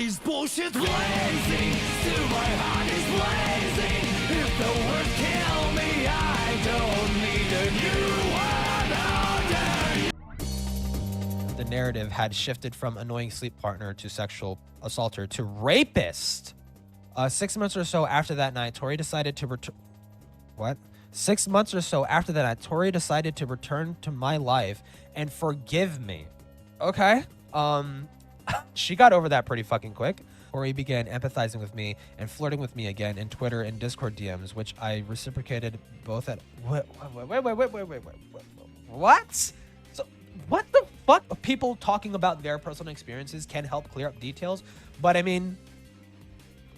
body's bullshit blazing, still my heart is blazing. If the words kill me, I don't need a new one order. The narrative had shifted from annoying sleep partner to sexual assaulter to rapist. 6 months or so after that night, Tori decided to return. What? 6 months or so after that night, Tori decided to return to my life and forgive me. Okay. She got over that pretty fucking quick. Tori began empathizing with me and flirting with me again in Twitter and Discord DMs, which I reciprocated both at. Wait. What? So, what the fuck? People talking about their personal experiences can help clear up details, but I mean,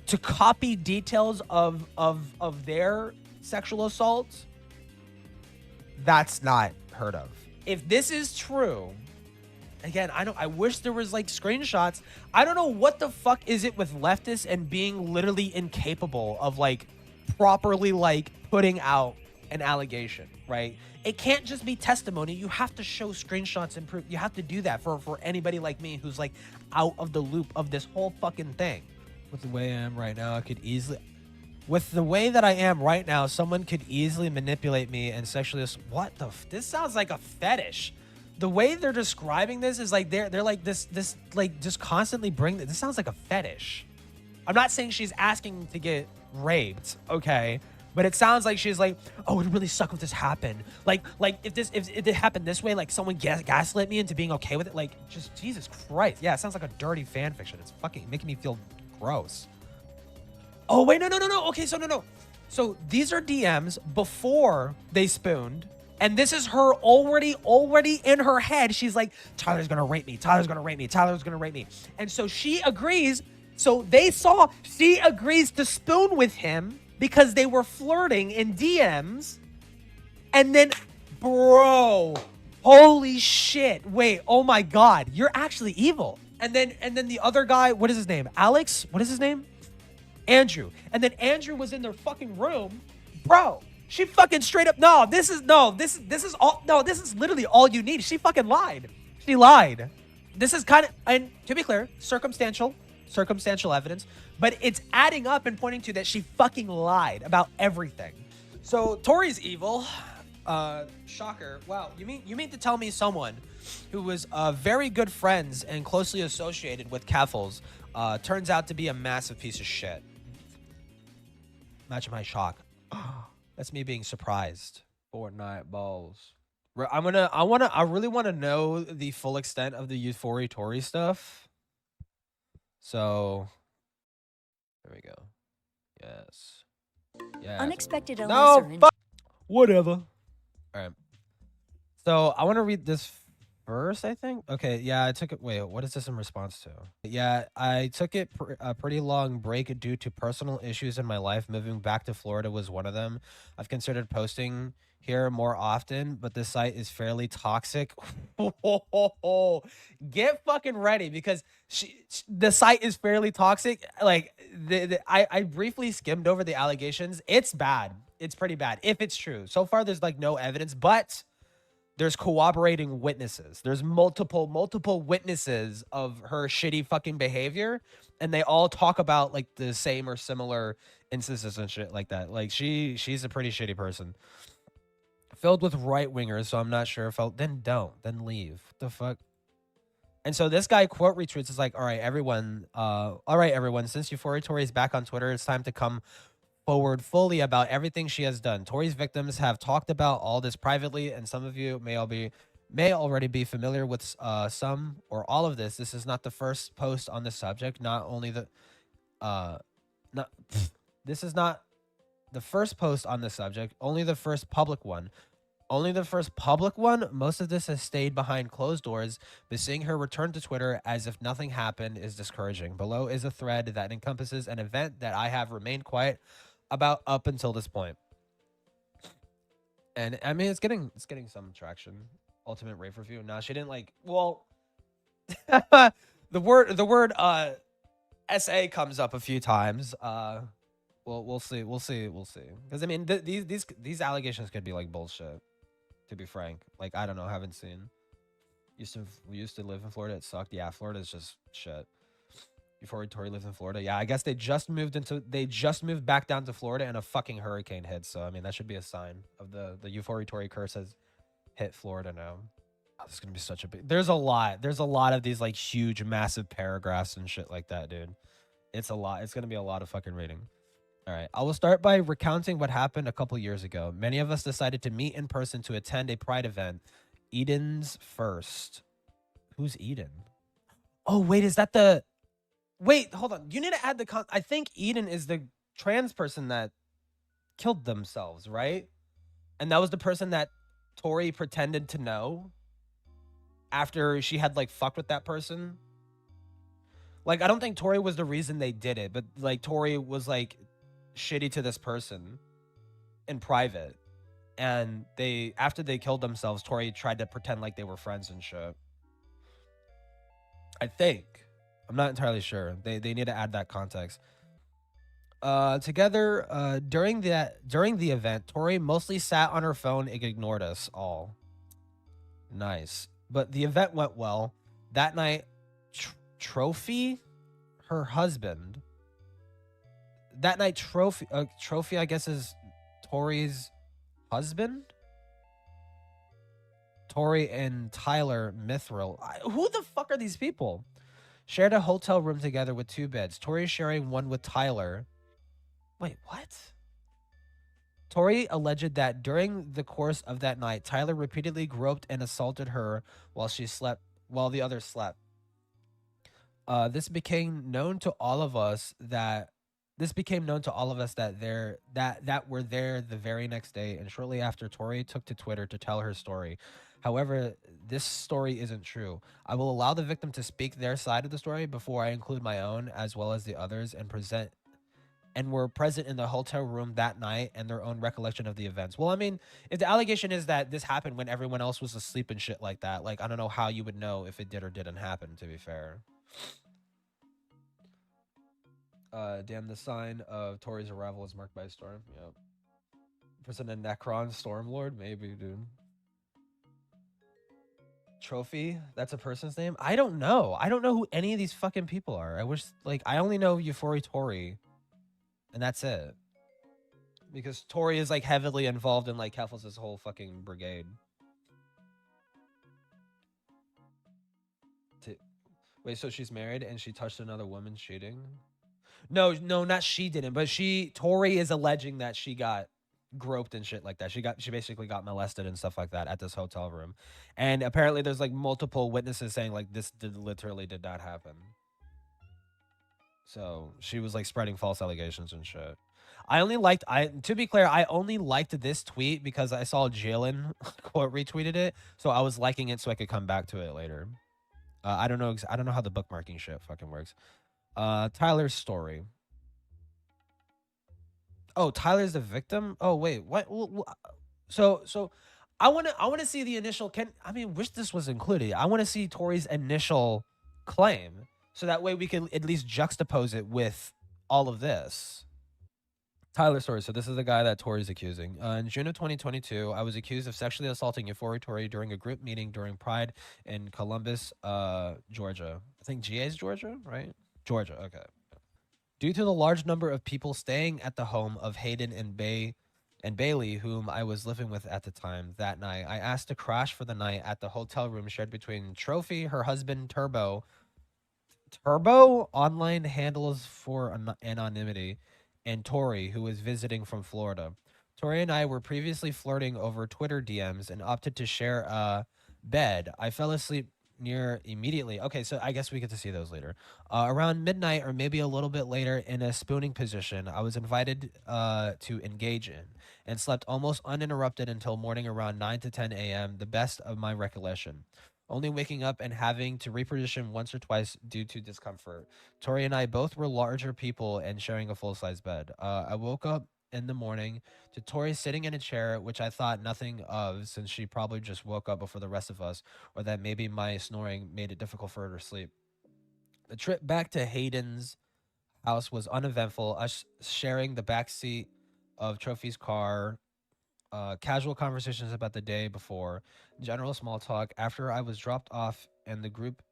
to copy details of their sexual assault, that's not heard of. If this is true, again, I wish there was like screenshots. I don't know what the fuck is it with leftists and being literally incapable of like properly like putting out an allegation, right? It can't just be testimony. You have to show screenshots and proof. You have to do that for anybody like me who's like out of the loop of this whole fucking thing. With the way I am right now, someone could easily manipulate me and sexually. What the? This sounds like a fetish. The way they're describing this is like they're like this like just constantly bring this sounds like a fetish. I'm not saying she's asking to get raped, okay? But it sounds like she's like, oh, it'd really suck if this happened. Like if it happened this way, like someone gaslit me into being okay with it. Like, just Jesus Christ. Yeah, it sounds like a dirty fan fiction. It's fucking making me feel gross. Oh wait, no. Okay, so no. So these are DMs before they spooned. And this is her already in her head. She's like, Tyler's gonna rape me. Tyler's gonna rape me. Tyler's gonna rape me. And so she agrees. So she agrees to spoon with him because they were flirting in DMs. And then, bro, holy shit. Wait, oh my God, you're actually evil. And then the other guy, what is his name? Alex? What is his name? Andrew. And then Andrew was in their fucking room. Bro, she fucking straight up, this is literally all you need. She fucking lied. She lied. This is kind of, and to be clear, circumstantial evidence, but it's adding up and pointing to that she fucking lied about everything. So Tori's evil. Shocker. Wow. You mean to tell me someone who was very good friends and closely associated with Keffels turns out to be a massive piece of shit? Imagine my shock. That's me being surprised. Fortnite balls. I really want to know the full extent of the EuphoriTori stuff. So there we go. Yes. Yeah. Unexpected illness. No. Whatever. All right. So I want to read this first, I think. Okay. Yeah, I took it. Wait, what is this in response to? Yeah, I took it a pretty long break due to personal issues in my life. Moving back to Florida was one of them. I've considered posting here more often, but the site is fairly toxic. Get fucking ready, because the site is fairly toxic. Like I briefly skimmed over the allegations. It's bad. It's pretty bad if it's true. So far, there's like no evidence, but there's corroborating witnesses. There's multiple witnesses of her shitty fucking behavior, and they all talk about like the same or similar instances and shit like that. Like she's a pretty shitty person. Filled with right-wingers, so I'm not sure if then leave. What the fuck? And so this guy quote retweets is like, all right, everyone, since EuphoriTori is back on Twitter, it's time to come forward fully about everything she has done. Tori's victims have talked about all this privately, and some of you may already be familiar with some or all of this. This is not the first post on the subject. This is not the first post on the subject, only the first public one. Most of this has stayed behind closed doors, but seeing her return to Twitter as if nothing happened is discouraging. Below is a thread that encompasses an event that I have remained quiet about up until this point. And I mean, it's getting some traction. Ultimate rave review. No, she didn't like, well, the word SA comes up a few times. Well, we'll see. Because I mean, these allegations could be like bullshit. To be frank, like I don't know, haven't seen. We used to live in Florida. It sucked. Yeah, Florida is just shit. EuphoriTori lives in Florida. Yeah, I guess they just moved back down to Florida and a fucking hurricane hit. So I mean that should be a sign of the EuphoriTori curse has hit Florida now. Oh, this is gonna be such a big. There's a lot. There's a lot of these like huge, massive paragraphs and shit like that, dude. It's a lot. It's gonna be a lot of fucking reading. All right. I will start by recounting what happened a couple years ago. Many of us decided to meet in person to attend a pride event. Eden's first. Who's Eden? Oh, wait, is that the wait, hold on. You need to add the I think Eden is the trans person that killed themselves, right? And that was the person that Tori pretended to know after she had like fucked with that person. Like, I don't think Tori was the reason they did it, but like Tori was like shitty to this person in private. And they after they killed themselves, Tori tried to pretend like they were friends and shit. I think. I'm not entirely sure. They need to add that context. Together, during the event, Tori mostly sat on her phone and ignored us all. Nice. But the event went well. That night, Trophy, her husband. That night, Trophy, I guess, is Tori's husband. Tori and Tyler Mithril. Who the fuck are these people? Shared a hotel room together with 2 beds. Tori sharing one with Tyler. Wait, what? Tori alleged that during the course of that night, Tyler repeatedly groped and assaulted her while the others slept. This became known to all of us that were there the very next day, and shortly after, Tori took to Twitter to tell her story. However, this story isn't true. I will allow the victim to speak their side of the story before I include my own as well as the others and were present in the hotel room that night and their own recollection of the events. Well, I mean, if the allegation is that this happened when everyone else was asleep and shit like that, like I don't know how you would know if it did or didn't happen, to be fair. Damn, the sign of Tori's arrival is marked by a storm. Yep. President Necron Stormlord? Maybe, dude. Trophy? That's a person's name? I don't know. I don't know who any of these fucking people are. I wish, like, I only know EuphoriTori. And that's it. Because Tori is, like, heavily involved in, like, Keffel's whole fucking brigade. Wait, so she's married and she touched another woman cheating? No, not she didn't, but Tori is alleging that she got groped and shit like that. She basically got molested and stuff like that at this hotel room. And apparently there's like multiple witnesses saying like this literally did not happen. So she was like spreading false allegations and shit. To be clear, I only liked this tweet because I saw Jalen quote retweeted it. So I was liking it so I could come back to it later. I don't know how the bookmarking shit fucking works. Tyler's story. Oh, Tyler's the victim? Oh, wait, what? So I want to see the initial wish this was included. I want to see Tori's initial claim so that way we can at least juxtapose it with all of this. Tyler's story. So this is the guy that Tori's accusing. In June of 2022, I was accused of sexually assaulting EuphoriTori during a group meeting during Pride in Columbus, Georgia. I think GA is Georgia, right? Georgia, okay. Due to the large number of people staying at the home of Hayden and Bailey, whom I was living with at the time, that night, I asked to crash for the night at the hotel room shared between Trophy, her husband, Turbo, online handles for anonymity, and Tori, who was visiting from Florida. Tori and I were previously flirting over Twitter DMs and opted to share a bed. I fell asleep near immediately. Okay, so I guess we get to see those later. Around midnight or maybe a little bit later in a spooning position, I was invited to engage in and slept almost uninterrupted until morning around 9 to 10 a.m., the best of my recollection. Only waking up and having to reposition once or twice due to discomfort. Tori and I both were larger people and sharing a full-size bed. I woke up in the morning to Tori sitting in a chair, which I thought nothing of since she probably just woke up before the rest of us, or that maybe my snoring made it difficult for her to sleep. The trip back to Hayden's house was uneventful, us sharing the back seat of Trophy's car, casual conversations about the day before, general small talk. After I was dropped off and the group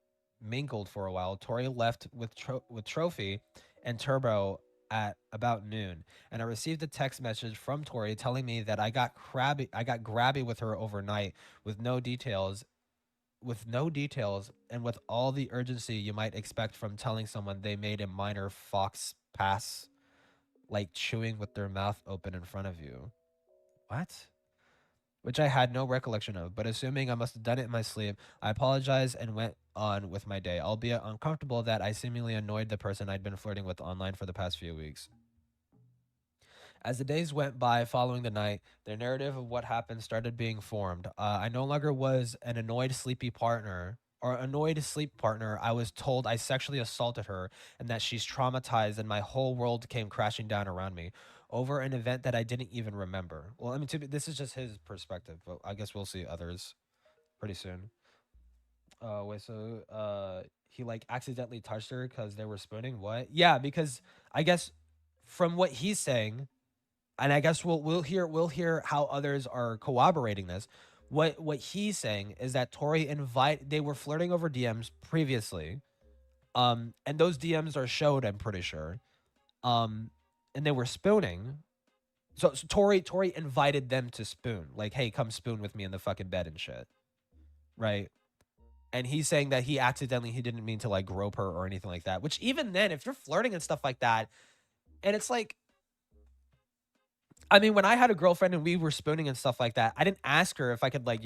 mingled for a while. Tori left with with Trophy and Turbo at about noon, and I received a text message from Tori telling me that I got grabby with her overnight with no details, and with all the urgency you might expect from telling someone they made a minor fox pass, like chewing with their mouth open in front of you. What? Which I had no recollection of, but assuming I must have done it in my sleep, I apologized and went on with my day, albeit uncomfortable that I seemingly annoyed the person I'd been flirting with online for the past few weeks. As the days went by following the night, the narrative of what happened started being formed. I no longer was an annoyed sleep partner. I was told I sexually assaulted her and that she's traumatized, and my whole world came crashing down around me over an event that I didn't even remember. Well, I mean, this is just his perspective, but I guess we'll see others pretty soon. Wait, so he like accidentally touched her because they were spooning. What? Yeah, because I guess from what he's saying, and I guess we'll hear how others are corroborating this. What he's saying is that Tori they were flirting over DMs previously, and those DMs are showed. I'm pretty sure, um, and they were spooning. So Tori invited them to spoon, like, hey, come spoon with me in the fucking bed and shit, right? And he's saying that he didn't mean to like grope her or anything like that. Which even then, if you're flirting and stuff like that, and it's like, I mean, when I had a girlfriend and we were spooning and stuff like that, I didn't ask her if I could like,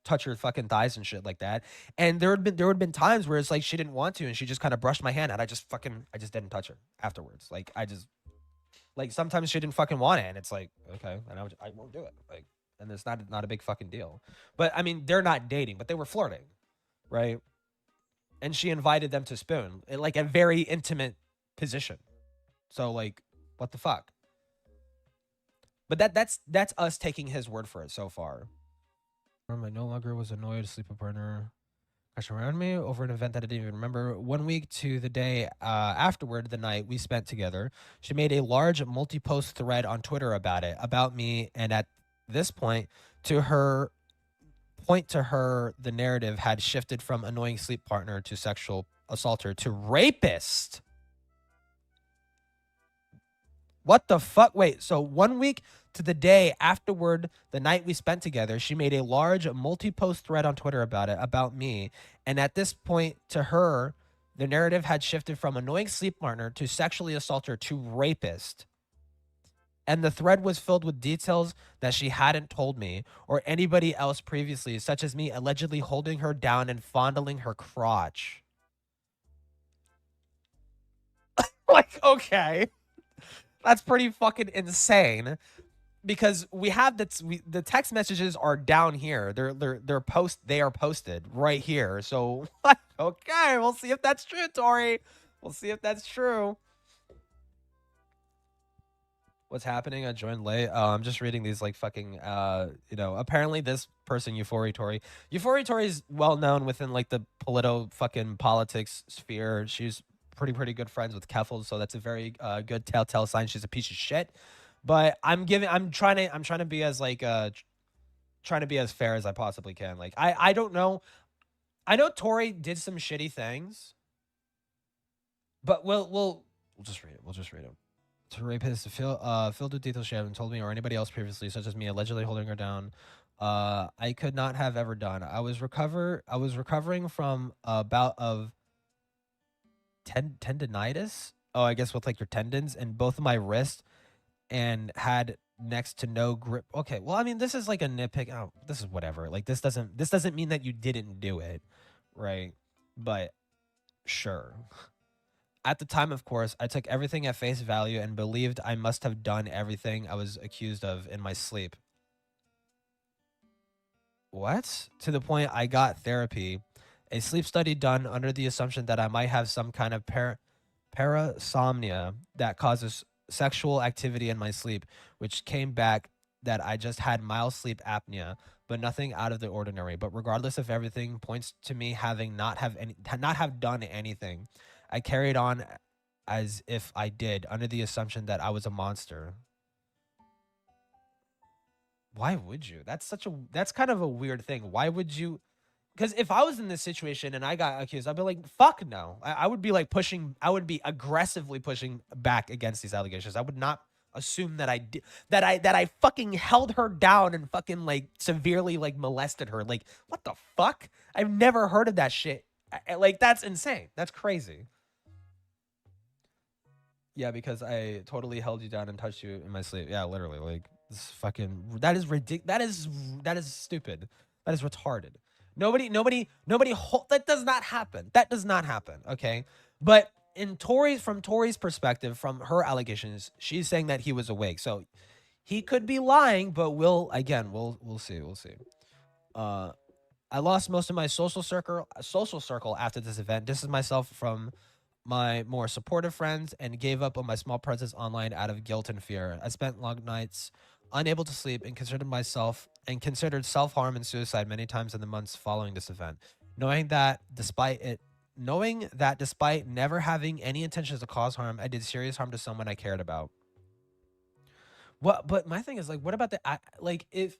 touch her fucking thighs and shit like that. And there would been times where it's like she didn't want to and she just kind of brushed my hand and I just didn't touch her afterwards. Like I just like sometimes she didn't fucking want it and it's like, okay, and I won't do it. Like, and it's not a big fucking deal. But I mean, they're not dating, but they were flirting, right? And she invited them to spoon in like a very intimate position. So like, what the fuck? But that's us taking his word for it so far. I no longer was annoyed. Sleeper partner crashed around me over an event that I didn't even remember. 1 week to the day afterward, the night we spent together, she made a large multi-post thread on Twitter about me, and at this point to her, the narrative had shifted from annoying sleep partner to sexual assaulter to rapist. What the fuck? Wait, so 1 week to the day afterward, the night we spent together, she made a large multi-post thread on Twitter about me. And at this point, to her, the narrative had shifted from annoying sleep partner to sexually assaulter to rapist. And the thread was filled with details that she hadn't told me or anybody else previously, such as me allegedly holding her down and fondling her crotch. Like, okay. That's pretty fucking insane because we have the text messages are down here. They are posted right here. So okay, we'll see if that's true, Tori. We'll see if that's true. What's happening? I joined late. I'm just reading these like fucking apparently this person EuphoriTori is well known within like the fucking politics sphere. She's pretty good friends with Keffel, so that's a very good telltale sign she's a piece of shit. But I'm trying to be as like trying to be as fair as I possibly can. Like I don't know. I know Tori did some shitty things, but we'll just read it. We'll just read it. To rapist filled with details she hadn't told me or anybody else previously, such as me allegedly holding her down. I could not have ever done. I was recovering from a bout of tendinitis. Oh, I guess with like your tendons and both of my wrists, and had next to no grip. Okay, well, I mean, this is like a nitpick. Oh, this is whatever. Like this doesn't mean that you didn't do it, right? But sure. At the time, of course, I took everything at face value and believed I must have done everything I was accused of in my sleep. What? To the point I got therapy, a sleep study done under the assumption that I might have some kind of parasomnia that causes sexual activity in my sleep, which came back that I just had mild sleep apnea, but nothing out of the ordinary. But regardless of everything, points to me having not have done anything. I carried on as if I did, under the assumption that I was a monster. Why would you? That's kind of a weird thing. Why would you? because if I was in this situation and I got accused, I'd be like, fuck no. I would be like I would be aggressively pushing back against these allegations. I would not assume that I did, that I fucking held her down and fucking like severely like molested her. Like, what the fuck? I've never heard of that shit. Like, that's insane. That's crazy. Yeah, because I totally held you down and touched you in my sleep. Yeah, literally. Like, this fucking, that is ridiculous. That is stupid. That is retarded. That does not happen. That does not happen. Okay. But from Tori's perspective, from her allegations, she's saying that he was awake. So he could be lying, but we'll see. We'll see. I lost most of my social circle after this event. Distanced myself from my more supportive friends and gave up on my small presence online out of guilt and fear. I spent long nights unable to sleep and considered self-harm and suicide many times in the months following this event. Knowing that despite never having any intentions to cause harm, I did serious harm to someone I cared about. What? But my thing is like, what about like if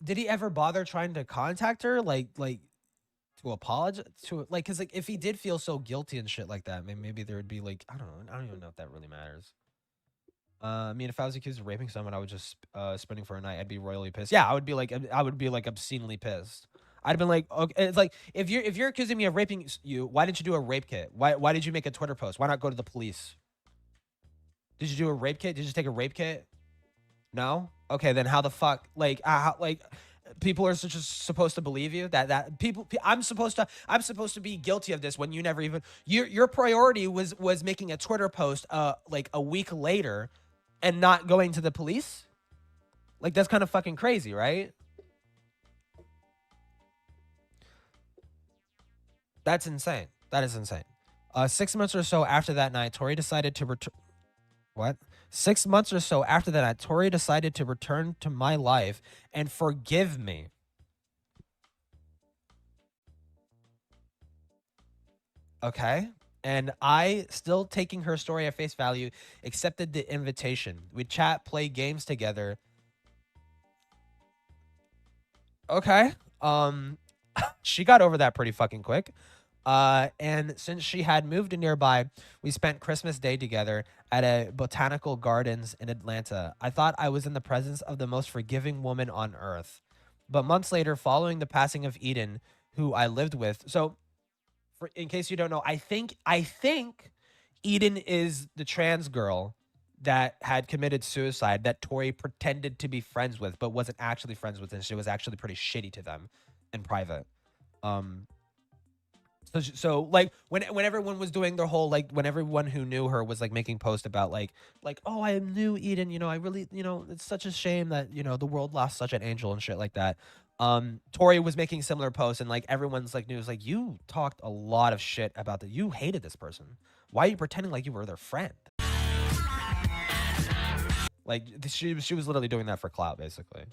did he ever bother trying to contact her? Like to apologize to like, cause like if he did feel so guilty and shit like that, maybe there would be like, I don't know. I don't even know if that really matters. I mean, if I was accused of raping someone, I was just spending for a night, I'd be royally pissed. Yeah, I would be like obscenely pissed. I'd been like, okay, it's like if you're accusing me of raping you, why didn't you do a rape kit? Why did you make a Twitter post? Why not go to the police? Did you do a rape kit? Did you just take a rape kit? No? Okay, then how the fuck people are just supposed to believe you that people I'm supposed to be guilty of this when you never even your priority was making a Twitter post like a week later and not going to the police? Like, that's kind of fucking crazy, right? That's insane. That is insane. 6 months or so after that night, Tori decided to return. What? 6 months or so after that night, Tori decided to return to my life and forgive me. Okay. And I, still taking her story at face value, accepted the invitation. We'd chat, play games together. Okay. She got over that pretty fucking quick. And since she had moved to nearby, we spent Christmas Day together at a botanical gardens in Atlanta. I thought I was in the presence of the most forgiving woman on earth. But months later, following the passing of Eden, who I lived with, so in case you don't know, I think Eden is the trans girl that had committed suicide that Tori pretended to be friends with, but wasn't actually friends with, and she was actually pretty shitty to them in private. So like when everyone was doing their whole like when everyone who knew her was like making posts about like oh, I knew Eden, I really, it's such a shame that the world lost such an angel and shit like that. Tori was making similar posts and like everyone's like news like, you talked a lot of shit about that, you hated this person, why are you pretending like you were their friend? Like she was literally doing that for clout, basically.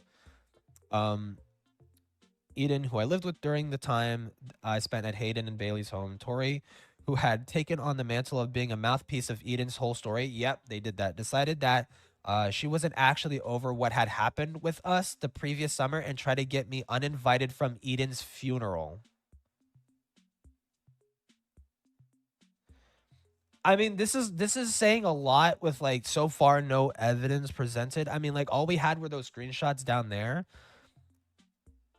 Eden, who I lived with during the time I spent at Hayden and Bailey's home. Tori, who had taken on the mantle of being a mouthpiece of Eden's whole story. Yep, they did that. Decided that she wasn't actually over what had happened with us the previous summer and tried to get me uninvited from Eden's funeral. I mean, this is saying a lot with like so far no evidence presented. I mean, like all we had were those screenshots down there.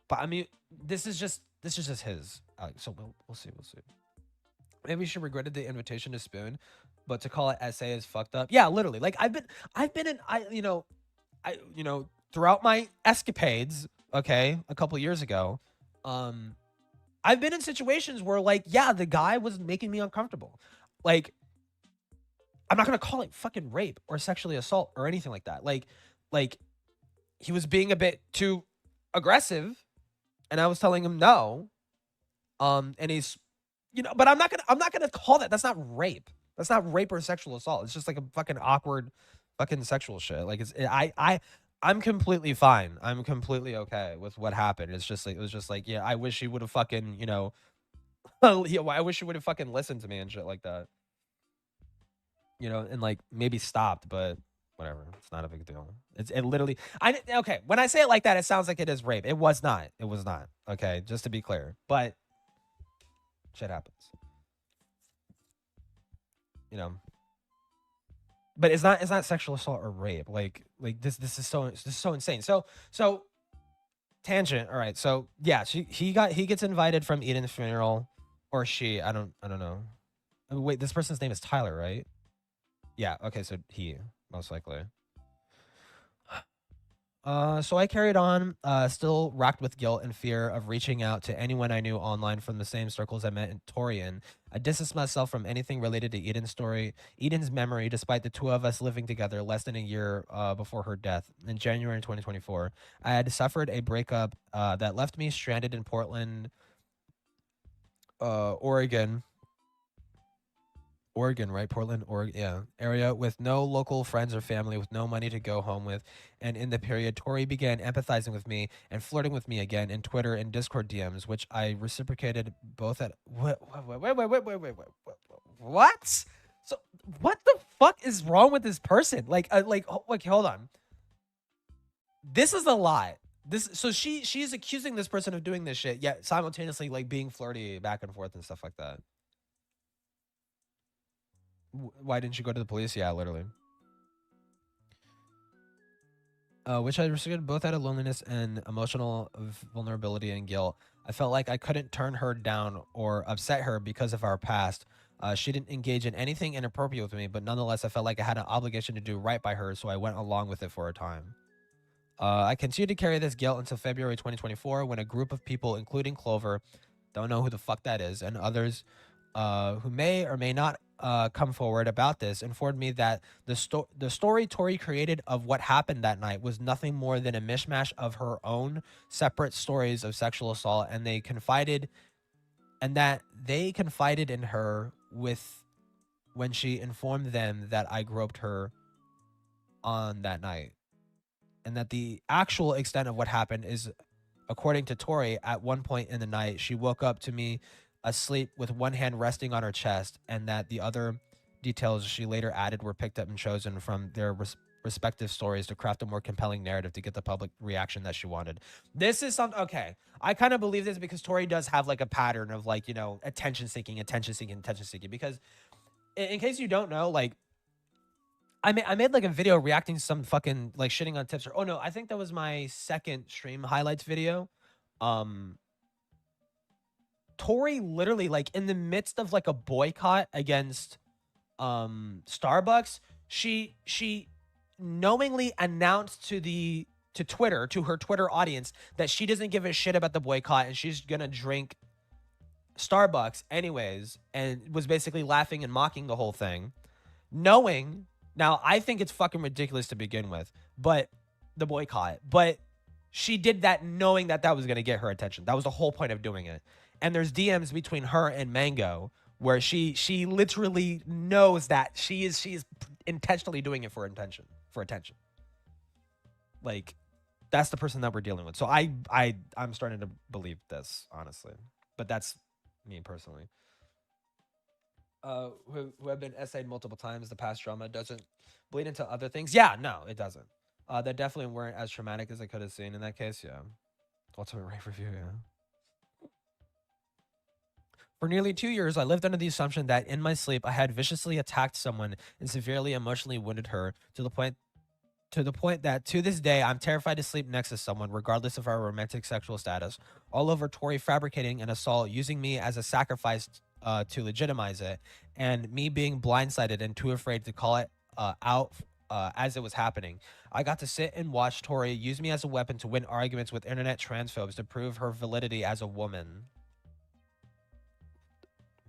But I mean, this is just his. So we'll see. Maybe she regretted the invitation to Spoon, but to call it essay is fucked up. Yeah, literally. Like I've been in throughout my escapades, okay, a couple years ago, I've been in situations where like, yeah, the guy was making me uncomfortable. Like, I'm not gonna call it fucking rape or sexually assault or anything like that. Like he was being a bit too aggressive. And I was telling him no. And he's, but I'm not gonna call that. That's not rape. That's not rape or sexual assault. It's just like a fucking awkward fucking sexual shit. Like I'm completely fine. I'm completely okay with what happened. It's just like, it was just like, yeah, I wish he would have fucking, I wish he would have fucking listened to me and shit like that. And like maybe stopped, but whatever. It's not a big deal. It literally. Okay. When I say it like that, it sounds like it is rape. It was not. It was not. Okay, just to be clear. But shit happens. You know. But it's not sexual assault or rape. Like this is so insane. So tangent. All right. So yeah, he gets invited from Eden's funeral, or she. I don't know. Wait, this person's name is Tyler, right? Yeah. Okay. So he most likely. So I carried on, still racked with guilt and fear of reaching out to anyone I knew online from the same circles I met in Torian. I distanced myself from anything related to Eden's memory, despite the two of us living together less than a year before her death. In January 2024, I had suffered a breakup that left me stranded in Portland, Oregon, right? Portland, Oregon, yeah, area with no local friends or family, with no money to go home with. And in the period, Tori began empathizing with me and flirting with me again in Twitter and Discord DMs, which I reciprocated both at. Wait. What? So what the fuck is wrong with this person? Like, hold on. This is a lot. So she's accusing this person of doing this shit, yet simultaneously like being flirty back and forth and stuff like that. Why didn't you go to the police? Yeah, literally. Which I restricted both out of loneliness and emotional vulnerability and guilt. I felt like I couldn't turn her down or upset her because of our past. She didn't engage in anything inappropriate with me, but nonetheless, I felt like I had an obligation to do right by her, so I went along with it for a time. I continued to carry this guilt until February 2024, when a group of people, including Clover, don't know who the fuck that is, and others who may or may not come forward about this, informed me that the story Tori created of what happened that night was nothing more than a mishmash of her own separate stories of sexual assault, and they confided in her with when she informed them that I groped her on that night, and that the actual extent of what happened is, according to Tori, at one point in the night, she woke up to me asleep with one hand resting on her chest, and that the other details she later added were picked up and chosen from their respective stories to craft a more compelling narrative to get the public reaction that she wanted. This is something, okay. I kind of believe this because Tori does have like a pattern of like, you know, attention seeking. Because in case you don't know, like, I made like a video reacting to some fucking like shitting on tips. Oh no, I think that was my second stream highlights video. Tori literally, like, in the midst of like a boycott against Starbucks, she knowingly announced to Twitter, to her Twitter audience, that she doesn't give a shit about the boycott and she's gonna drink Starbucks anyways, and was basically laughing and mocking the whole thing. Knowing, now I think it's fucking ridiculous to begin with, but the boycott, but she did that knowing that that was gonna get her attention. That was the whole point of doing it. And there's DMs between her and Mango where she literally knows that she is intentionally doing it for attention. Like, that's the person that we're dealing with. So I'm starting to believe this, honestly. But that's me personally. Who have been essayed multiple times, the past trauma doesn't bleed into other things. Yeah, no, it doesn't. That definitely weren't as traumatic as I could have seen in that case. Yeah. Ultimate rave review. Yeah. For nearly 2 years, I lived under the assumption that in my sleep, I had viciously attacked someone and severely emotionally wounded her to the point that to this day, I'm terrified to sleep next to someone, regardless of our romantic sexual status. All over Tori fabricating an assault, using me as a sacrifice to legitimize it, and me being blindsided and too afraid to call it out as it was happening. I got to sit and watch Tori use me as a weapon to win arguments with internet transphobes to prove her validity as a woman.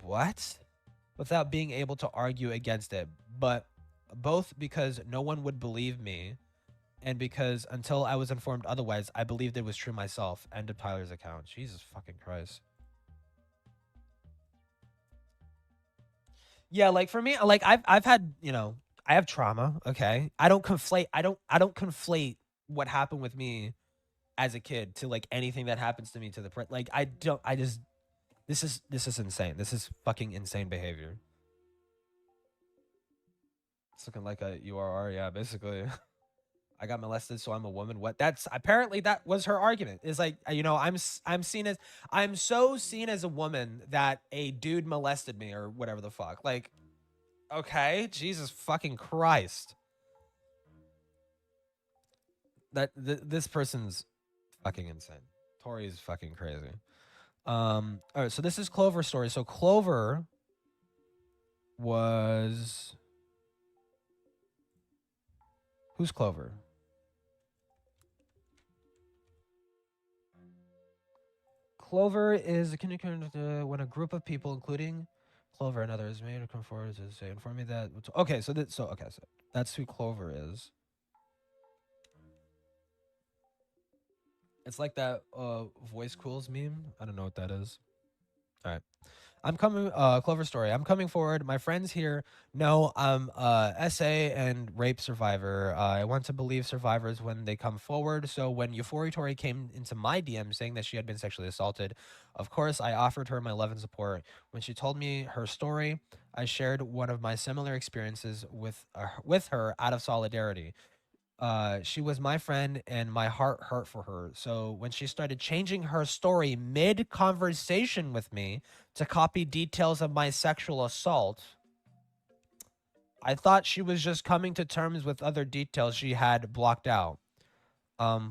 What? Without being able to argue against it, but both because no one would believe me, and because until I was informed otherwise, I believed it was true myself. End of Tyler's account. Jesus fucking Christ. Yeah, like for me, like I've had, you know, I have trauma. Okay, I don't conflate what happened with me as a kid to like anything that happens to me to the like I just this is insane. This is fucking insane behavior. It's looking like a URR, yeah, basically. I got molested, so I'm a woman. What? That's apparently that was her argument. Is like, I'm seen as I'm so seen as a woman that a dude molested me or whatever the fuck. Like, okay, Jesus fucking Christ. This person's fucking insane. Tori's fucking crazy. All right, so this is Clover's story. So Clover was who's Clover? Clover is when a group of people, including Clover and others, may come forward to say, inform me that. Okay, so that's who Clover is. It's like that voice cools meme. I don't know what that is. All right. I'm coming, Clover story. I'm coming forward. My friends here know I'm SA and rape survivor. I want to believe survivors when they come forward. So when EuphoriTori came into my DM saying that she had been sexually assaulted, of course, I offered her my love and support. When she told me her story, I shared one of my similar experiences with her out of solidarity. She was my friend and my heart hurt for her. So when she started changing her story mid conversation with me to copy details of my sexual assault, I thought she was just coming to terms with other details she had blocked out.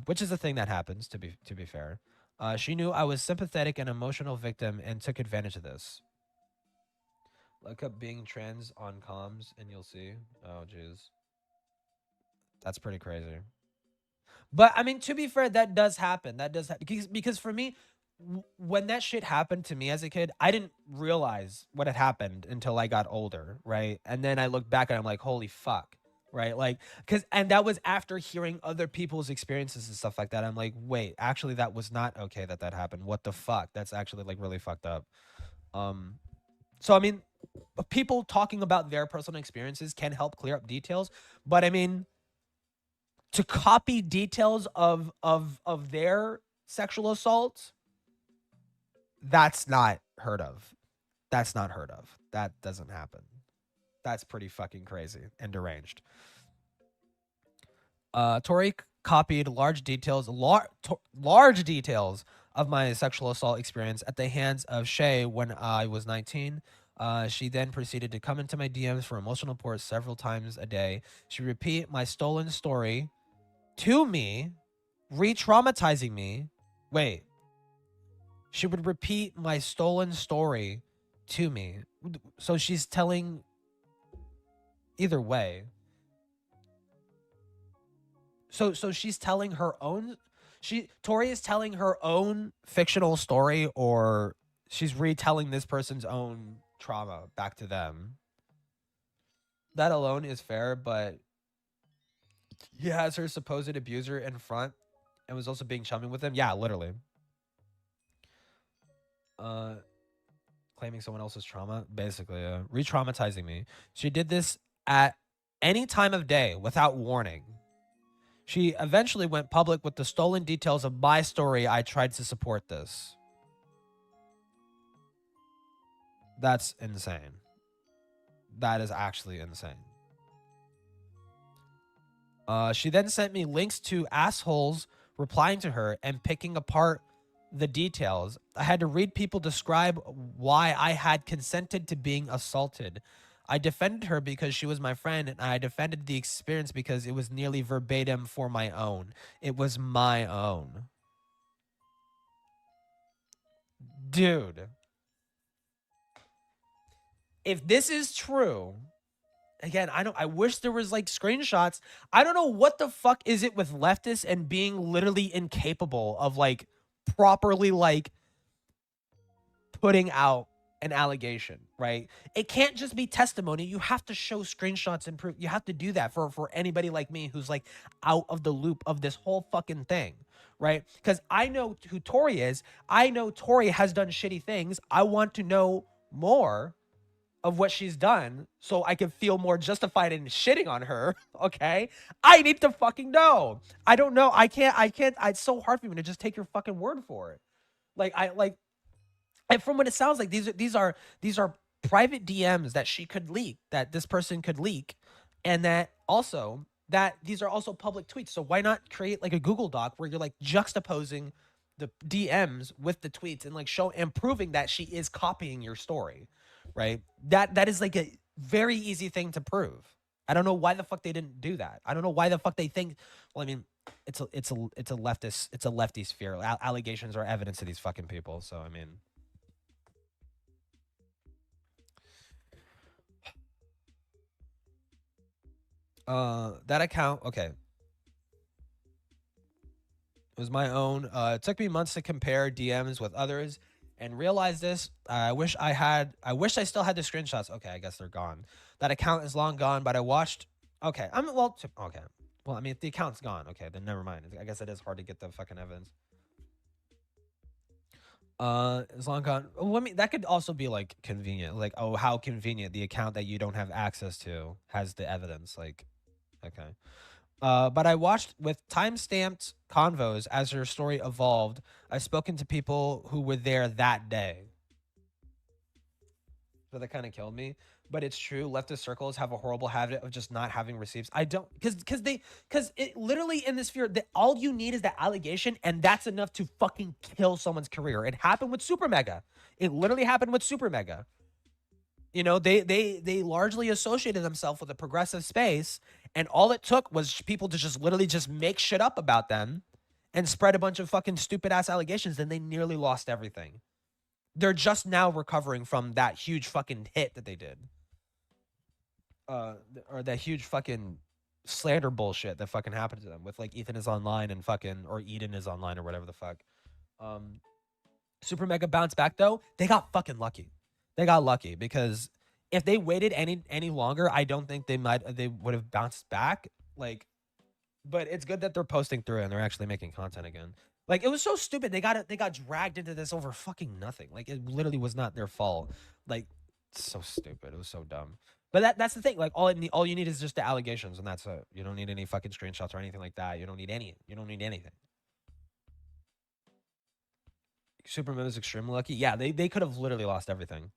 Which is a thing that happens, to be fair. She knew I was sympathetic and emotional victim and took advantage of this. Look up being trans on comms and you'll see. Oh jeez. That's pretty crazy. But I mean, to be fair, that does happen. That does because for me, when that shit happened to me as a kid, I didn't realize what had happened until I got older, right? And then I look back and I'm like, holy fuck, right? Like, and that was after hearing other people's experiences and stuff like that. I'm like, wait, actually, that was not okay that happened. What the fuck? That's actually like really fucked up. So I mean, people talking about their personal experiences can help clear up details, but I mean to copy details of their sexual assault, that's not heard of. That's not heard of. That doesn't happen. That's pretty fucking crazy and deranged. Tori copied large details of my sexual assault experience at the hands of Shay when I was 19. She then proceeded to come into my DMs for emotional support several times a day. She repeat my stolen story to me, re-traumatizing me. Wait. She would repeat my stolen story to me. So she's telling either way. So she's telling her own Tori is telling her own fictional story, or she's retelling this person's own trauma back to them. That alone is fair, but he has her supposed abuser in front and was also being chummy with him. Yeah, literally. Claiming someone else's trauma, basically, re-traumatizing me. She did this at any time of day without warning. She eventually went public with the stolen details of my story. I tried to support this. That's insane. That is actually insane. She then sent me links to assholes replying to her and picking apart the details. I had to read people describe why I had consented to being assaulted. I defended her because she was my friend, and I defended the experience because it was nearly verbatim for my own. It was my own. Dude. If this is true, again, I wish there was like screenshots. I don't know what the fuck is it with leftists and being literally incapable of like properly like putting out an allegation, right? It can't just be testimony. You have to show screenshots and proof. You have to do that for anybody like me who's like out of the loop of this whole fucking thing, right? Because I know who Tori is. I know Tori has done shitty things. I want to know more of what she's done so I can feel more justified in shitting on her, okay? I need to fucking know. I don't know. I can't, it's so hard for me to just take your fucking word for it. And from what it sounds like, these are private DMs that she could leak, that this person could leak. and that also that these are also public tweets. So why not create like a Google Doc where you're like juxtaposing the DMs with the tweets and like show and proving that she is copying your story, right? That is like a very easy thing to prove. I don't know why the fuck they didn't do that. I don't know why the fuck they think. Well, I mean, it's a lefty sphere. Allegations are evidence to these fucking people. So I mean, that account. Okay, it was my own. It took me months to compare DMs with others and realize this. I wish I still had the screenshots. Okay, I guess they're gone. That account is long gone, but I watched. Okay, okay. Well, I mean, if the account's gone, okay, then never mind. I guess it is hard to get the fucking evidence. It's long gone. Well, I mean, that could also be like convenient. Like, oh, how convenient the account that you don't have access to has the evidence. Like, okay. But I watched with time-stamped convos as her story evolved. I've spoken to people who were there that day. So that kind of killed me. But it's true. Leftist circles have a horrible habit of just not having receipts. I don't, because it literally in this sphere that all you need is that allegation, and that's enough to fucking kill someone's career. It happened with Super Mega. It literally happened with Super Mega. You know, they largely associated themselves with a progressive space, and all it took was people to just literally just make shit up about them and spread a bunch of fucking stupid ass allegations, and they nearly lost everything. They're just now recovering from that huge fucking hit that they did. Or that huge fucking slander bullshit that fucking happened to them with like Ethan is online and fucking or Eden is online or whatever the fuck. Super Mega bounced back though. They got fucking lucky. They got lucky because if they waited any longer, I don't think they would have bounced back. Like, but it's good that they're posting through and they're actually making content again. Like it was so stupid. They got dragged into this over fucking nothing. Like it literally was not their fault. Like so stupid. It was so dumb. But that's the thing. Like all you need is just the allegations, and that's it. You don't need any fucking screenshots or anything like that. You don't need anything. Superman is extremely lucky. Yeah, they could have literally lost everything.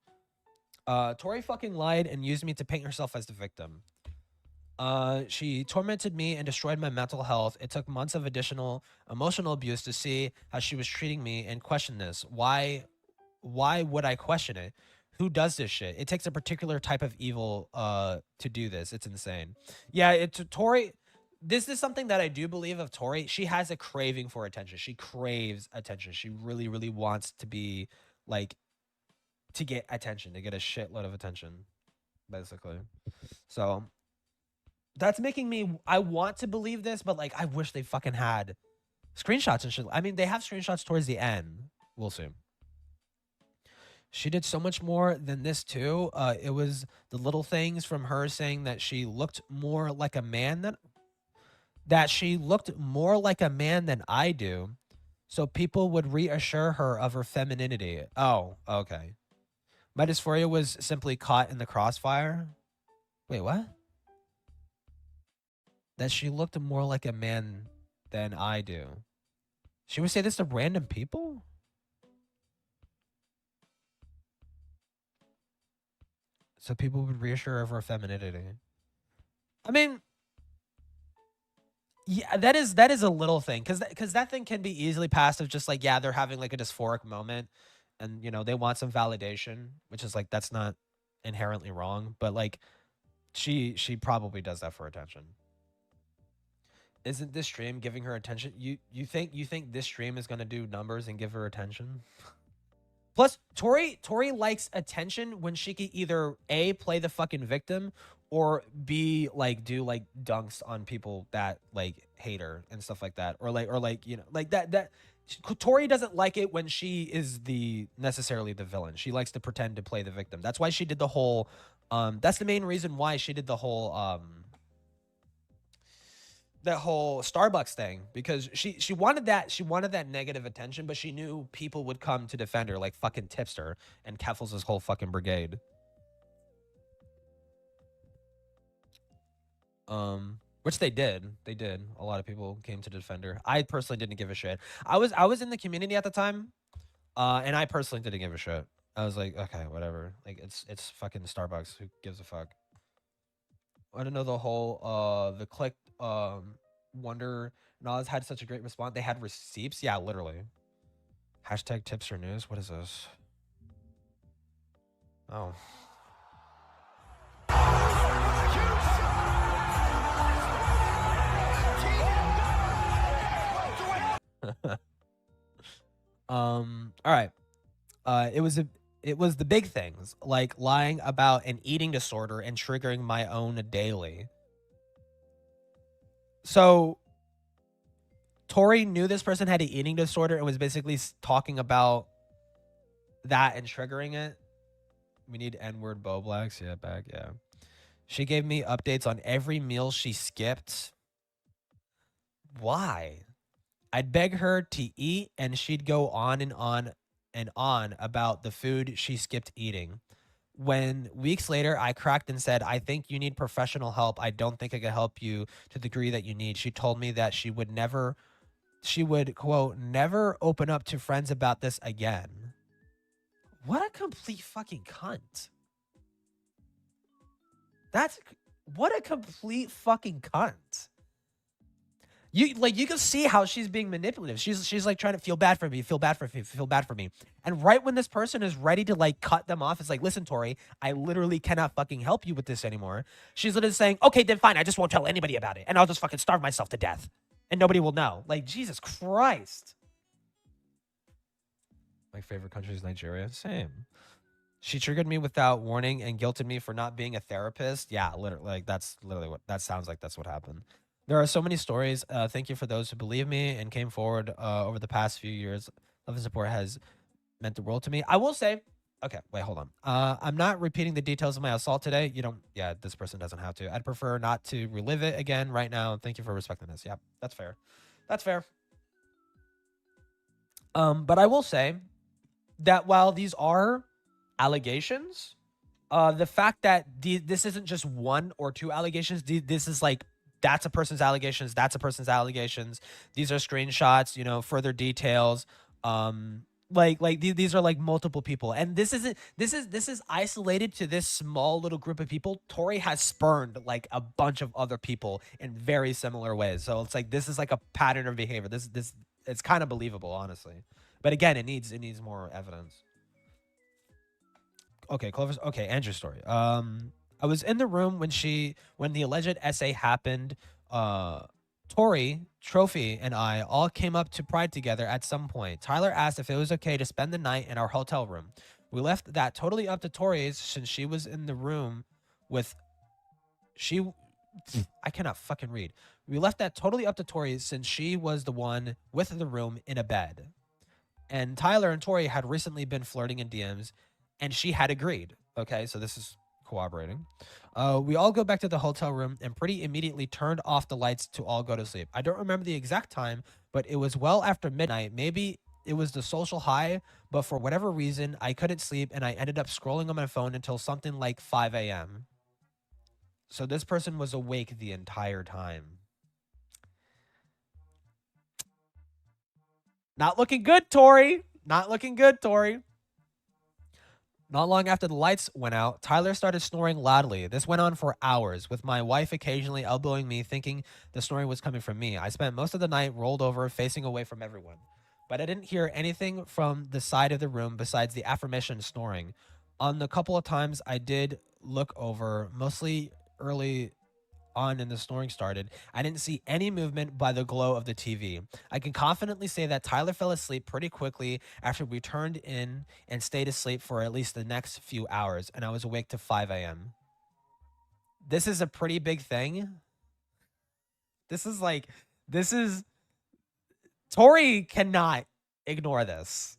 Tori fucking lied and used me to paint herself as the victim. She tormented me and destroyed my mental health. It took months of additional emotional abuse to see how she was treating me and question this. Why would I question it? Who does this shit? It takes a particular type of evil to do this. It's insane. Yeah, it's Tori. This is something that I do believe of Tori. She has a craving for attention. She craves attention. She really, really wants to be like to get attention, to get a shitload of attention, basically. So that's making me I want to believe this, but like I wish they fucking had screenshots and shit. I mean, they have screenshots towards the end. We'll see. She did so much more than this too. It was the little things from her saying that she looked more like a man than I do. So people would reassure her of her femininity. Oh, okay. My dysphoria was simply caught in the crossfire. Wait, what? That she looked more like a man than I do. She would say this to random people? So people would reassure her of her femininity. I mean, yeah, that is a little thing because that thing can be easily passed of just like, yeah, they're having like a dysphoric moment and you know they want some validation, which is like that's not inherently wrong, but like she probably does that for attention. Isn't this stream giving her attention? You think this stream is gonna do numbers and give her attention? Plus, Tori likes attention when she can either A, play the fucking victim, or B, like do like dunks on people that like hate her and stuff like that. Or like, you know, like that Tori doesn't like it when she is the necessarily the villain. She likes to pretend to play the victim. That's why she did the whole that's the main reason why she did the whole that whole Starbucks thing, because she wanted that negative attention, but she knew people would come to defend her, like fucking Tipster and Keffels' whole fucking brigade. Which they did. They did. A lot of people came to defend her. I personally didn't give a shit. I was in the community at the time, and I personally didn't give a shit. I was like, okay, whatever. Like it's fucking Starbucks. Who gives a fuck? I don't know the whole the click wonder Nas had such a great response. They had receipts. Yeah, literally. Hashtag tips or news. What is this? Oh. All right. It was the big things, like lying about an eating disorder and triggering my own daily. So Tori knew this person had an eating disorder and was basically talking about that and triggering it. We need N-word Bo Blacks. Yeah, back. Yeah. She gave me updates on every meal she skipped. Why? I'd beg her to eat, and she'd go on and on and on about the food she skipped eating. When weeks later I cracked and said, I think you need professional help. I don't think I can help you to the degree that you need. She told me that she would, quote, never open up to friends about this again. What a complete fucking cunt. What a complete fucking cunt. You can see how she's being manipulative. She's like trying to feel bad for me. And right when this person is ready to like cut them off, it's like, listen, Tori, I literally cannot fucking help you with this anymore. She's literally saying, okay, then fine, I just won't tell anybody about it, and I'll just fucking starve myself to death, and nobody will know. Like, Jesus Christ. My favorite country is Nigeria. Same. She triggered me without warning and guilted me for not being a therapist. Yeah, literally, like that's literally what that sounds like. That's what happened. There are so many stories. Thank you for those who believe me and came forward over the past few years. Love and support has meant the world to me. I will say, okay, wait, hold on. I'm not repeating the details of my assault today. You don't, yeah, this person doesn't have to. I'd prefer not to relive it again right now. Thank you for respecting this. Yeah, that's fair. That's fair. But I will say that while these are allegations, the fact that this isn't just one or two allegations, this is like that's a person's allegations, that's a person's allegations. These are screenshots, you know, further details. These are like multiple people, and this is isolated to this small little group of people. Tori has spurned like a bunch of other people in very similar ways, so it's like this is like a pattern of behavior. This it's kind of believable, honestly, but again, it needs more evidence. Okay, Clover's okay, Andrew's story. I was in the room when the alleged essay happened. Tori, Trophy, and I all came up to Pride together at some point. Tyler asked if it was okay to spend the night in our hotel room. We left that totally up to Tori since she was in the room with she I cannot fucking read. We left that totally up to Tori since she was the one with the room in a bed. And Tyler and Tori had recently been flirting in DMs, and she had agreed. Okay, so this is corroborating. We all go back to the hotel room and pretty immediately turned off the lights to all go to sleep. I don't remember the exact time, but it was well after midnight. Maybe it was the social high, but for whatever reason, I couldn't sleep and I ended up scrolling on my phone until something like 5 a.m. So this person was awake the entire time. Not looking good, Tori. Not looking good, Tori. Not long after the lights went out, Tyler started snoring loudly. This went on for hours, with my wife occasionally elbowing me, thinking the snoring was coming from me. I spent most of the night rolled over, facing away from everyone. But I didn't hear anything from the side of the room besides the aforementioned snoring. On the couple of times I did look over, mostly early on and the snoring started, I didn't see any movement by the glow of the TV. I can confidently say that Tyler fell asleep pretty quickly after we turned in and stayed asleep for at least the next few hours, and I was awake to 5 a.m. This is a pretty big thing. This is like, this is, Tori cannot ignore this.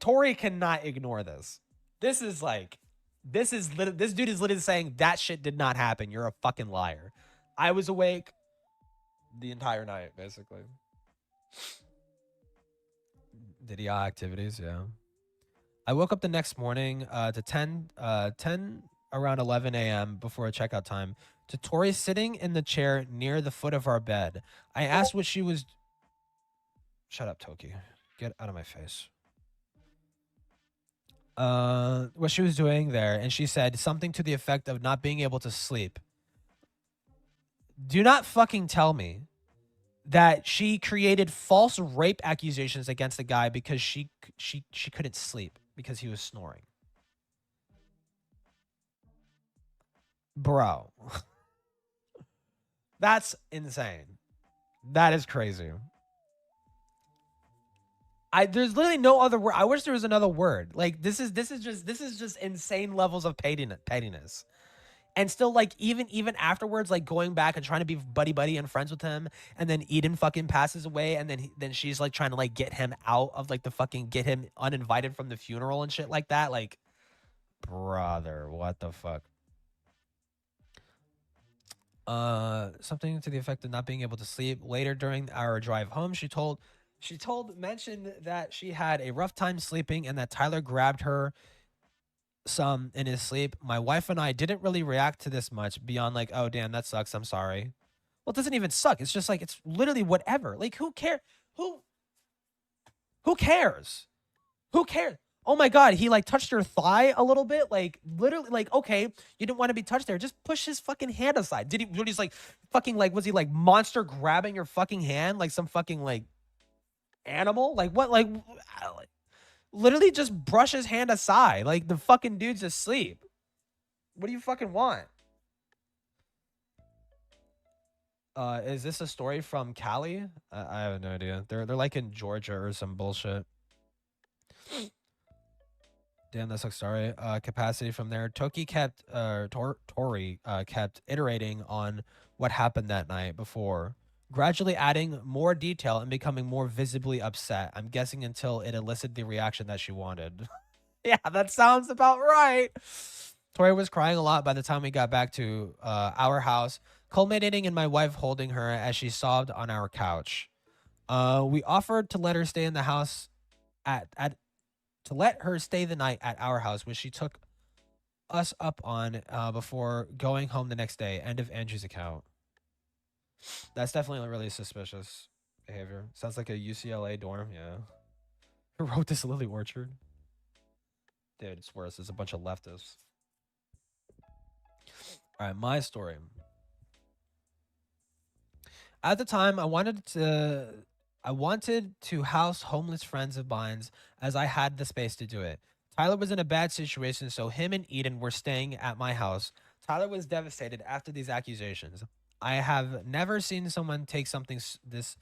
Tori cannot ignore this. This is like, this dude is literally saying that shit did not happen. You're a fucking liar. I was awake the entire night, basically. Did he activities? Yeah. I woke up the next morning to 10 around 11 a.m. before a checkout time to Tori sitting in the chair near the foot of our bed. I asked what she was. Shut up, Toki. Get out of my face. what she was doing there, and she said something to the effect of not being able to sleep. Do not fucking tell me that she created false rape accusations against the guy because she couldn't sleep because he was snoring. Bro. That's insane. That is crazy. There's literally no other word. I wish there was another word. Like this is just insane levels of pettiness. And still, like, even afterwards, like going back and trying to be buddy and friends with him, and then Eden fucking passes away, and then she's like trying to like get him out of like the fucking, get him uninvited from the funeral and shit like that. Like, brother, what the fuck? Something to the effect of not being able to sleep. Later during our drive home, mentioned that she had a rough time sleeping and that Tyler grabbed her some in his sleep. My wife and I didn't really react to this much beyond like, oh damn, that sucks. I'm sorry. Well, it doesn't even suck. It's just like, it's literally whatever. Like, who cares? Who cares? Who cares? Oh my god, he like touched her thigh a little bit. Like, literally, like, okay, you didn't want to be touched there. Just push his fucking hand aside. Did he? He's like fucking like, was he like monster grabbing your fucking hand like some fucking like animal? Like what? Like literally just brush his hand aside. Like the fucking dude's asleep. What do you fucking want? Is this a story from Cali? I have no idea. They're like in Georgia or some bullshit. Damn, that sucks. Sorry. Capacity from there. Toki kept Tori kept iterating on what happened that night before, gradually adding more detail and becoming more visibly upset. I'm guessing until it elicited the reaction that she wanted. Yeah, that sounds about right. Tori was crying a lot by the time we got back to our house, culminating in my wife holding her as she sobbed on our couch. We offered to let her stay in the house at to let her stay the night at our house, which she took us up on before going home the next day. End of Andrew's account. That's definitely really suspicious behavior. Sounds like a UCLA dorm. Yeah. Who wrote this, Lily Orchard? Dude, it's worse. There's a bunch of leftists. All right, my story. At the time, I wanted to house homeless friends of mine as I had the space to do it. Tyler was in a bad situation, so him and Eden were staying at my house. Tyler was devastated after these accusations. I have never seen someone take something this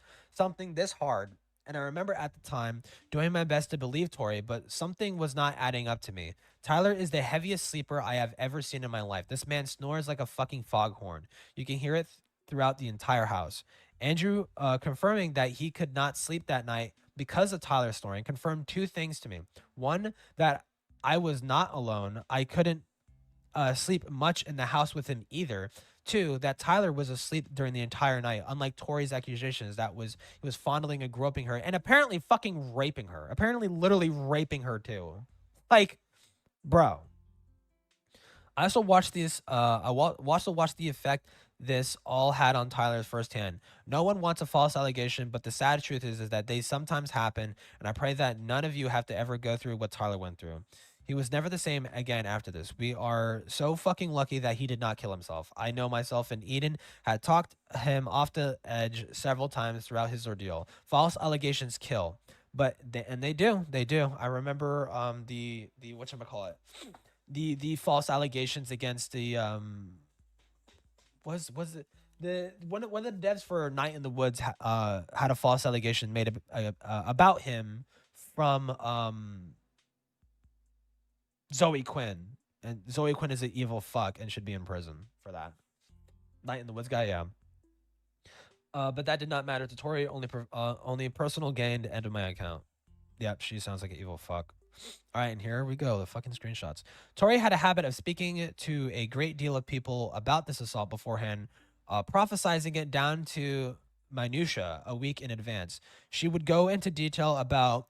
hard, and I remember at the time doing my best to believe Tori, but something was not adding up to me. Tyler is the heaviest sleeper I have ever seen in my life. This man snores like a fucking foghorn. You can hear it throughout the entire house. Andrew, confirming that he could not sleep that night because of Tyler's snoring, confirmed two things to me. One, that I was not alone. I couldn't sleep much in the house with him either. Two, that Tyler was asleep during the entire night, unlike Tori's accusations that he was fondling and groping her and apparently fucking raping her. Apparently literally raping her too. Like, bro. I also watched this. Also watched the effect this all had on Tyler's firsthand. No one wants a false allegation, but the sad truth is that they sometimes happen, and I pray that none of you have to ever go through what Tyler went through. He was never the same again after this. We are so fucking lucky that he did not kill himself. I know myself and Eden had talked him off the edge several times throughout his ordeal. False allegations kill, but they do. I remember the whatchamacallit, the false allegations against the was it the one of the devs for Night in the Woods had a false allegation made about him from Zoe Quinn, and Zoe Quinn is an evil fuck and should be in prison for that. Night in the Woods guy, yeah. But that did not matter to Tori. Only personal gain to end of my account. Yep, she sounds like an evil fuck. All right, and here we go. The fucking screenshots. Tori had a habit of speaking to a great deal of people about this assault beforehand, prophesizing it down to minutia a week in advance. She would go into detail about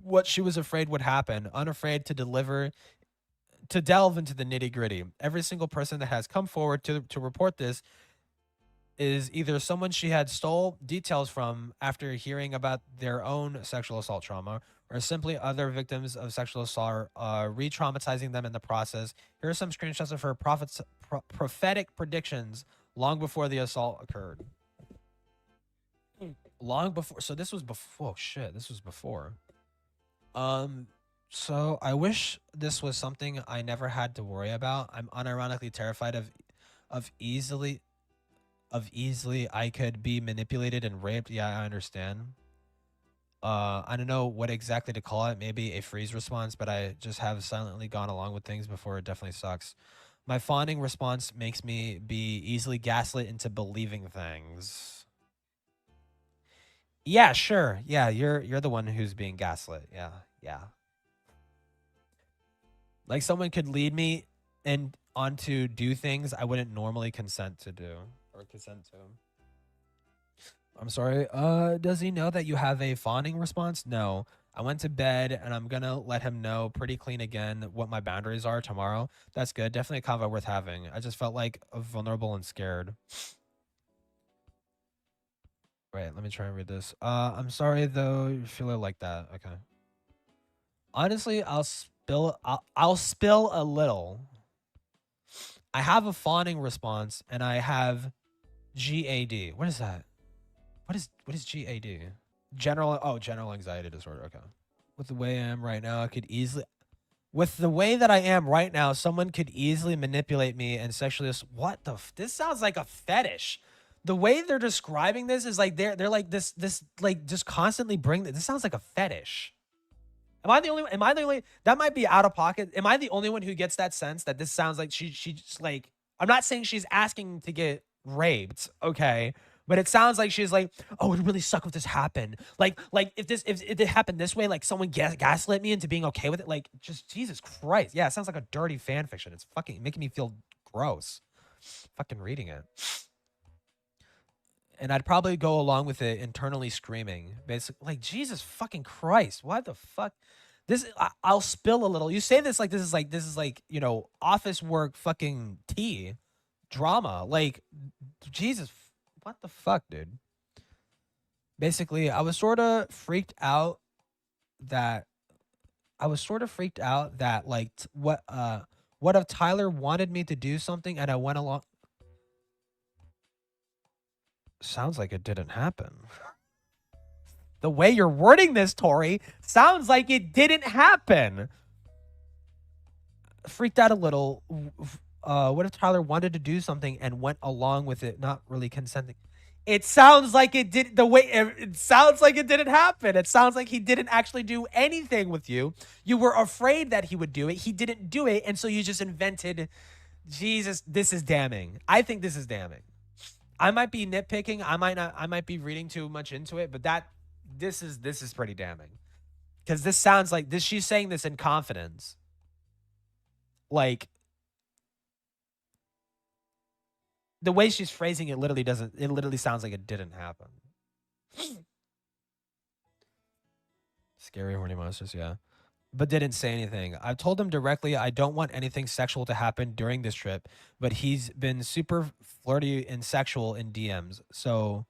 what she was afraid would happen, unafraid to delve into the nitty gritty. Every single person that has come forward to report this is either someone she had stole details from after hearing about their own sexual assault trauma, or simply other victims of sexual assault, re-traumatizing them in the process. Here are some screenshots of her prophetic predictions long before the assault occurred. Long before. So this was before. Oh shit, this was before. So I wish this was something I never had to worry about. I'm unironically terrified of easily I could be manipulated and raped. Yeah, I understand. I don't know what exactly to call it. Maybe a freeze response, but I just have silently gone along with things before. It definitely sucks. My fawning response makes me be easily gaslit into believing things. Yeah, sure. Yeah, you're the one who's being gaslit. Yeah, yeah. Like someone could lead me and on to do things I wouldn't normally consent to do or consent to. I'm sorry. Does he know that you have a fawning response? No. I went to bed and I'm gonna let him know pretty clean again what my boundaries are tomorrow. That's good. Definitely a convo worth having. I just felt like vulnerable and scared. Wait, let me try and read this. I'm sorry though you feel like that. Okay. Honestly, I'll spill a little. I have a fawning response and I have GAD. What is that? What is GAD? General anxiety disorder. Okay. With the way I am right now, with the way that I am right now, someone could easily manipulate me and sexually what the this sounds like a fetish. The way they're describing this is like they're like this like just constantly this sounds like a fetish. Am I the only that might be out of pocket? Am I the only one who gets that sense that this sounds like she just like I'm not saying she's asking to get raped, okay? But it sounds like she's like, oh, it would really suck if this happened. Like if it happened this way, like someone gaslit me into being okay with it. Like, just Jesus Christ. Yeah, it sounds like a dirty fan fiction. It's fucking making me feel gross. Fucking reading it. And I'd probably go along with it internally screaming. Basically, like, Jesus fucking Christ. What the fuck? I'll spill a little. You say this like this is like, you know, office work fucking tea drama. Like, Jesus, what the fuck, dude? Basically, I was sort of freaked out that like what if Tyler wanted me to do something and I went along. Sounds like it didn't happen. The way you're wording this, Tori, sounds like it didn't happen. Freaked out a little. What if Tyler wanted to do something and went along with it, not really consenting? It sounds like it did it sounds like it didn't happen. It sounds like he didn't actually do anything with you. You were afraid that he would do it. He didn't do it. And so you just invented. Jesus, this is damning. I think this is damning. I might be nitpicking. I might be reading too much into it, but this is pretty damning. Because this sounds like this. She's saying this in confidence. Like, the way she's phrasing it literally sounds like it didn't happen. Scary horny monsters, yeah. But didn't say anything. I've told him directly I don't want anything sexual to happen during this trip, but he's been super flirty and sexual in DMs. So,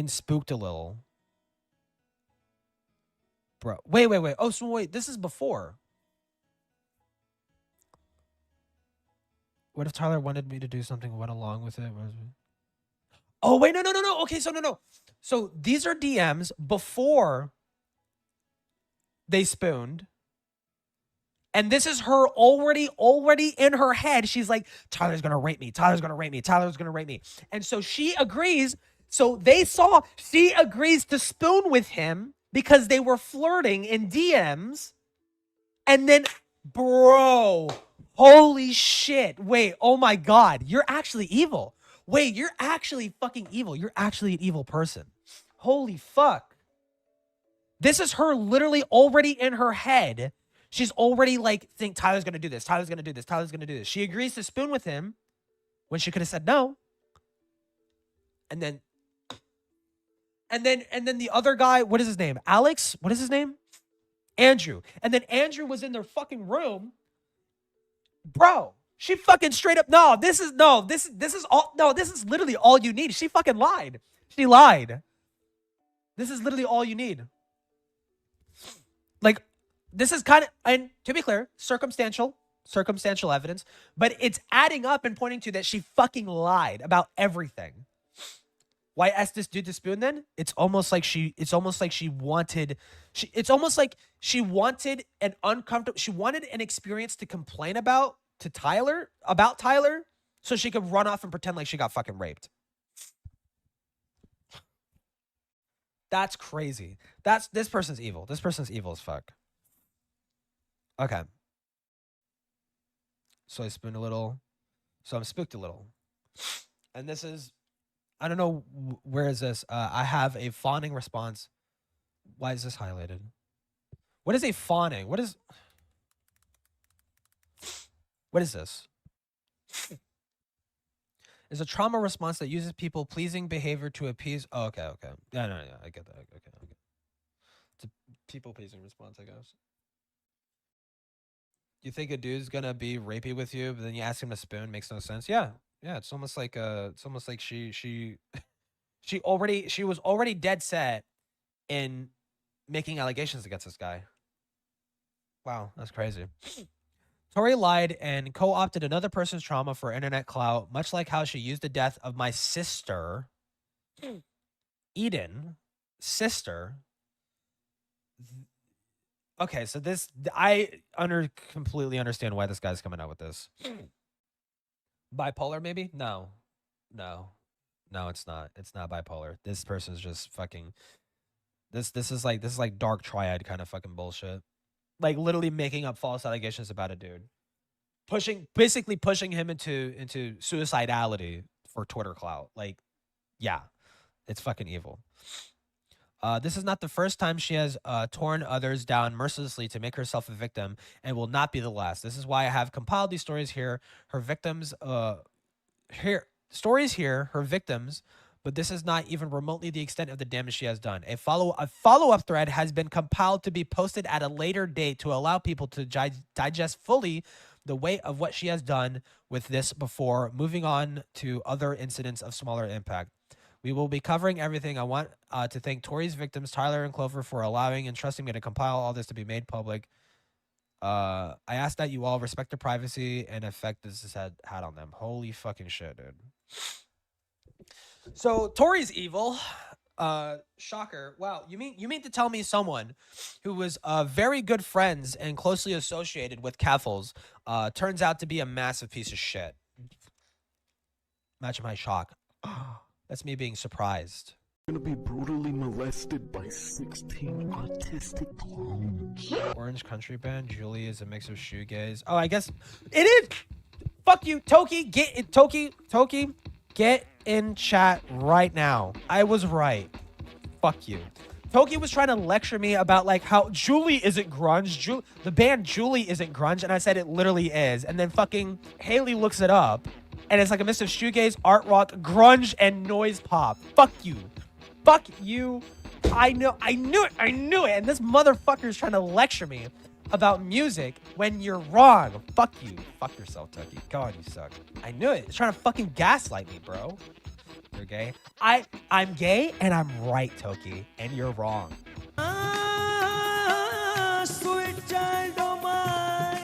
spooked a little. Bro, wait. Oh, so wait, this is before. What if Tyler wanted me to do something, went along with it? Oh, wait, no. Okay, so no. So these are DMs before they spooned. And this is her already in her head. She's like, Tyler's going to rape me. Tyler's going to rape me. Tyler's going to rape me. And so she agrees. So she agrees to spoon with him because they were flirting in DMs. And then, bro, holy shit. Wait, oh my God. You're actually evil. Wait, you're actually fucking evil. You're actually an evil person. Holy fuck. This is her literally already in her head. She's already like, think Tyler's going to do this. Tyler's going to do this. Tyler's going to do this. She agrees to spoon with him when she could have said no. And then the other guy, what is his name? Alex? What is his name? Andrew. And then Andrew was in their fucking room. Bro, she fucking straight up, this is literally all you need. She fucking lied. She lied. This is literally all you need. this is kind of, and to be clear, circumstantial evidence, but it's adding up and pointing to that she fucking lied about everything. Why ask this dude to spoon then? It's almost like she wanted an uncomfortable, she wanted an experience to complain about Tyler, so she could run off and pretend like she got fucking raped. That's crazy. This person's evil. This person's evil as fuck. Okay. So I spooned a little. So I'm spooked a little. And this is, I don't know, where is this? I have a fawning response. Why is this highlighted? What is a fawning? What is this? Is a trauma response that uses people pleasing behavior to appease. Oh, okay. Yeah, no, I get that. Okay. It's a people pleasing response, I guess. You think a dude's gonna be rapey with you, but then you ask him to spoon? Makes no sense. Yeah. It's almost like she was already dead set in making allegations against this guy. Wow, that's crazy. Tori lied and co-opted another person's trauma for internet clout, much like how she used the death of my sister, Eden, sister. Okay, so this, I completely understand why this guy's coming out with this. Bipolar, maybe? No, it's not. It's not bipolar. This person's just fucking. This is like dark triad kind of fucking bullshit. Like literally making up false allegations about a dude, basically pushing him into suicidality for Twitter clout. Like, yeah, it's fucking evil. This is not the first time she has torn others down mercilessly to make herself a victim, and will not be the last. This is why I have compiled these stories here. Her victims, her victims, but this is not even remotely the extent of the damage she has done. A follow-up thread has been compiled to be posted at a later date to allow people to digest fully the weight of what she has done with this before moving on to other incidents of smaller impact. We will be covering everything. I want to thank Tori's victims, Tyler and Clover, for allowing and trusting me to compile all this to be made public. I ask that you all respect their privacy and effect this has had on them. Holy fucking shit, dude. So Tori's evil. Shocker. Wow. You mean to tell me someone who was very good friends and closely associated with Keffels turns out to be a massive piece of shit? Imagine my shock. That's me being surprised. Gonna be brutally molested by 16 autistic clones. Orange country band. Julie is a mix of shoegaze. Oh, I guess it is. Fuck you, Toki. Get it, Toki. Get in chat right now. I was right. Fuck you. Toki was trying to lecture me about like how Julie isn't grunge. The band Julie isn't grunge, and I said it literally is. And then fucking Haley looks it up, and it's like a mix of shoegaze, art rock, grunge, and noise pop. Fuck you. Fuck you. I knew it. And this motherfucker is trying to lecture me about music when you're wrong. Fuck you. Fuck yourself, Toki. God, you suck. I knew it. It's trying to fucking gaslight me, bro. You're gay. I'm gay and I'm right, Toki, and you're wrong.